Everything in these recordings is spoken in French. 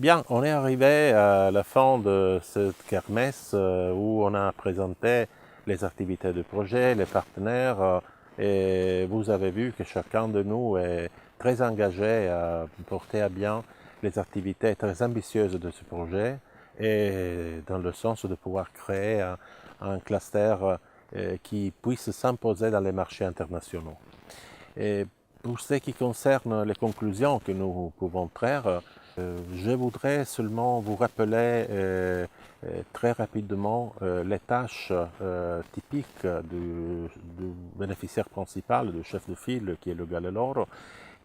Bien, on est arrivé à la fin de cette kermesse où on a présenté les activités du projet, les partenaires, et vous avez vu que chacun de nous est très engagé à porter à bien les activités très ambitieuses de ce projet et dans le sens de pouvoir créer un cluster qui puisse s'imposer dans les marchés internationaux. Et pour ce qui concerne les conclusions que nous pouvons faire, je voudrais seulement vous rappeler très rapidement les tâches typiques du bénéficiaire principal, du chef de file qui est le Galelor,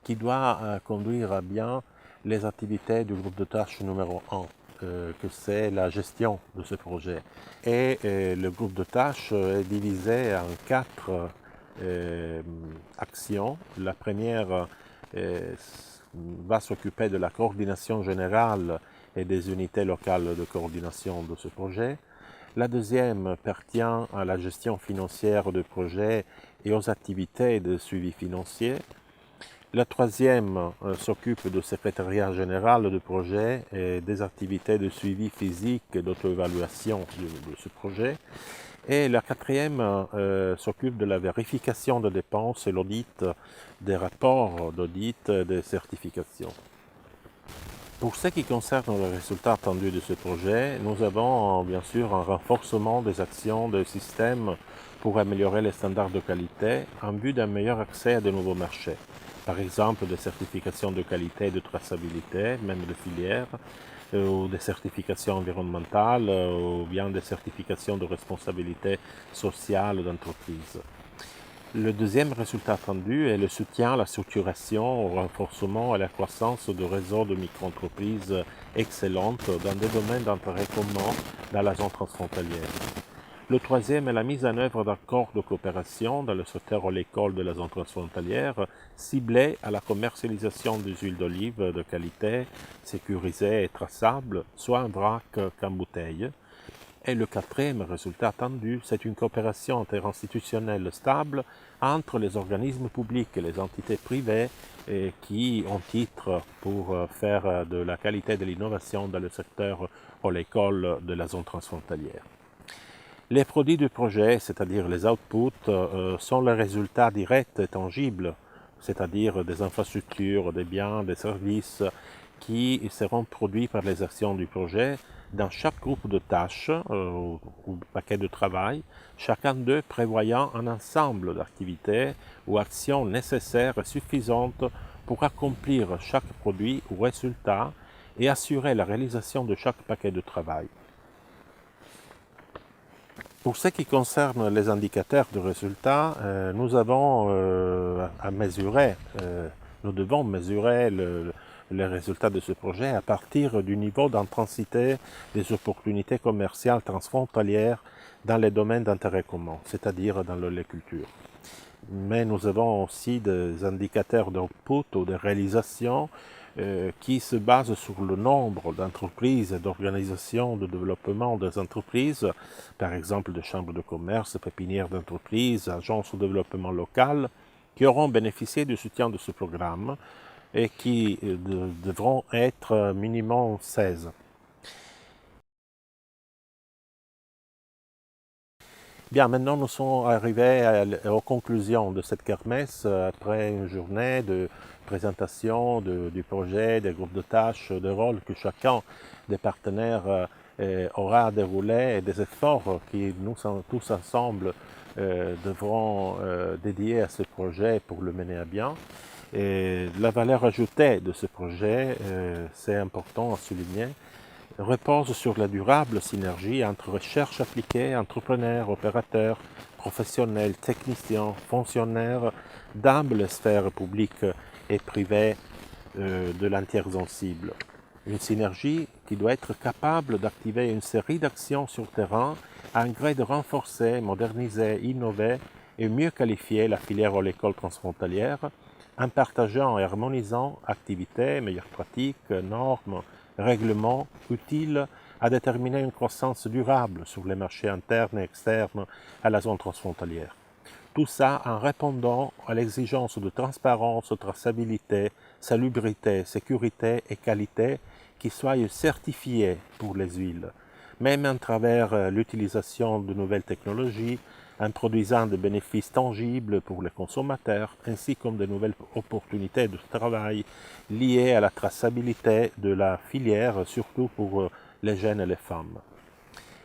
qui doit conduire à bien les activités du groupe de tâches numéro 1, que c'est la gestion de ce projet. Et le groupe de tâches est divisé en 4 actions. La première va s'occuper de la coordination générale et des unités locales de coordination de ce projet. La deuxième pertient à la gestion financière du projet et aux activités de suivi financier. La troisième s'occupe du secrétariat général du projet et des activités de suivi physique et d'auto-évaluation de ce projet. Et la quatrième s'occupe de la vérification des dépenses et l'audit des rapports d'audit des certifications. Pour ce qui concerne le résultat attendu de ce projet, nous avons bien sûr un renforcement des actions des systèmes pour améliorer les standards de qualité en vue d'un meilleur accès à de nouveaux marchés. Par exemple, des certifications de qualité et de traçabilité, même de filière, ou des certifications environnementales, ou bien des certifications de responsabilité sociale d'entreprise. Le deuxième résultat attendu est le soutien à la structuration, au renforcement et à la croissance de réseaux de micro-entreprises excellentes dans des domaines d'intérêt commun dans la zone transfrontalière. Le troisième est la mise en œuvre d'accords de coopération dans le secteur oléicole de la zone transfrontalière, ciblés à la commercialisation des huiles d'olive de qualité, sécurisées et traçables, soit en vrac qu'en bouteille. Et le quatrième résultat attendu, c'est une coopération interinstitutionnelle stable entre les organismes publics et les entités privées qui ont titre pour faire de la qualité de l'innovation dans le secteur oléicole de la zone transfrontalière. Les produits du projet, c'est-à-dire les outputs, sont les résultats directs et tangibles, c'est-à-dire des infrastructures, des biens, des services qui seront produits par les actions du projet dans chaque groupe de tâches ou paquet de travail, chacun d'eux prévoyant un ensemble d'activités ou actions nécessaires et suffisantes pour accomplir chaque produit ou résultat et assurer la réalisation de chaque paquet de travail. Pour ce qui concerne les indicateurs de résultats, nous avons à mesurer, nous devons mesurer les résultats de ce projet à partir du niveau d'intensité des opportunités commerciales transfrontalières dans les domaines d'intérêt commun, c'est-à-dire dans l'oléiculture. Mais nous avons aussi des indicateurs d'output ou de réalisation qui se basent sur le nombre d'entreprises et d'organisations de développement des entreprises, par exemple des chambres de commerce, pépinières d'entreprises, agences de développement local, qui auront bénéficié du soutien de ce programme et qui devront être minimum 16. Bien, maintenant nous sommes arrivés aux conclusions de cette kermesse après une journée de présentation du projet, des groupes de tâches, de rôles que chacun des partenaires aura déroulé et des efforts qui nous tous ensemble devront dédier à ce projet pour le mener à bien. Et la valeur ajoutée de ce projet, c'est important à souligner, repose sur la durable synergie entre recherche appliquée, entrepreneurs, opérateurs, professionnels, techniciens, fonctionnaires d'humbles sphères publiques et privées de l'interzone cible. Une synergie qui doit être capable d'activer une série d'actions sur terrain à un gré de renforcer, moderniser, innover et mieux qualifier la filière oléicole transfrontalière en partageant et harmonisant activités, meilleures pratiques, normes, règlements utiles à déterminer une croissance durable sur les marchés internes et externes à la zone transfrontalière. Tout ça en répondant à l'exigence de transparence, traçabilité, salubrité, sécurité et qualité qui soient certifiés pour les huiles, même à travers l'utilisation de nouvelles technologies, en produisant des bénéfices tangibles pour les consommateurs, ainsi que de nouvelles opportunités de travail liées à la traçabilité de la filière, surtout pour les jeunes et les femmes.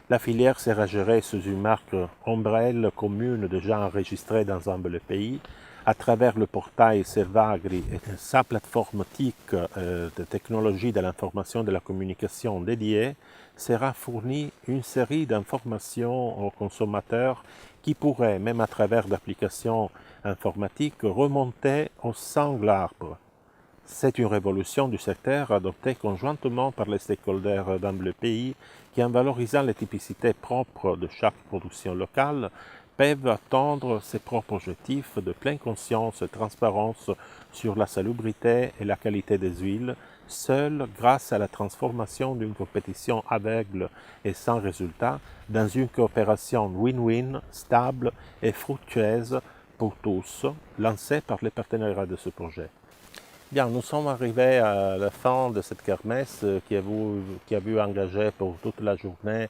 La filière sera gérée sous une marque ombrelle commune déjà enregistrée dans un le pays, à travers le portail Servagri et sa plateforme TIC de technologie de l'information et de la communication dédiée, sera fournie une série d'informations aux consommateurs qui pourraient, même à travers d'applications informatiques, remonter au sein de l'arbre. C'est une révolution du secteur adoptée conjointement par les stakeholders dans le pays qui, en valorisant les typicités propres de chaque production locale, peuvent atteindre ses propres objectifs de pleine conscience et transparence sur la salubrité et la qualité des huiles, seuls grâce à la transformation d'une compétition aveugle et sans résultat dans une coopération win-win, stable et fructueuse pour tous, lancée par les partenaires de ce projet. Bien, nous sommes arrivés à la fin de cette kermesse qui a vu engager pour toute la journée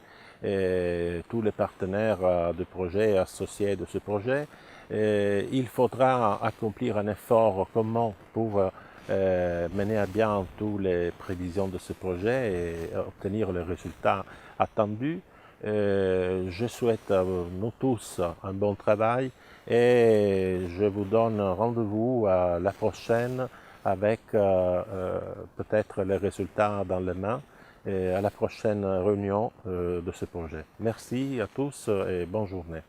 tous les partenaires de projet et associés de ce projet. Il faudra accomplir un effort commun pour mener à bien toutes les prévisions de ce projet et obtenir les résultats attendus. Je souhaite à nous tous un bon travail et je vous donne rendez-vous à la prochaine avec peut-être les résultats dans les mains et à la prochaine réunion de ce projet. Merci à tous et bonne journée.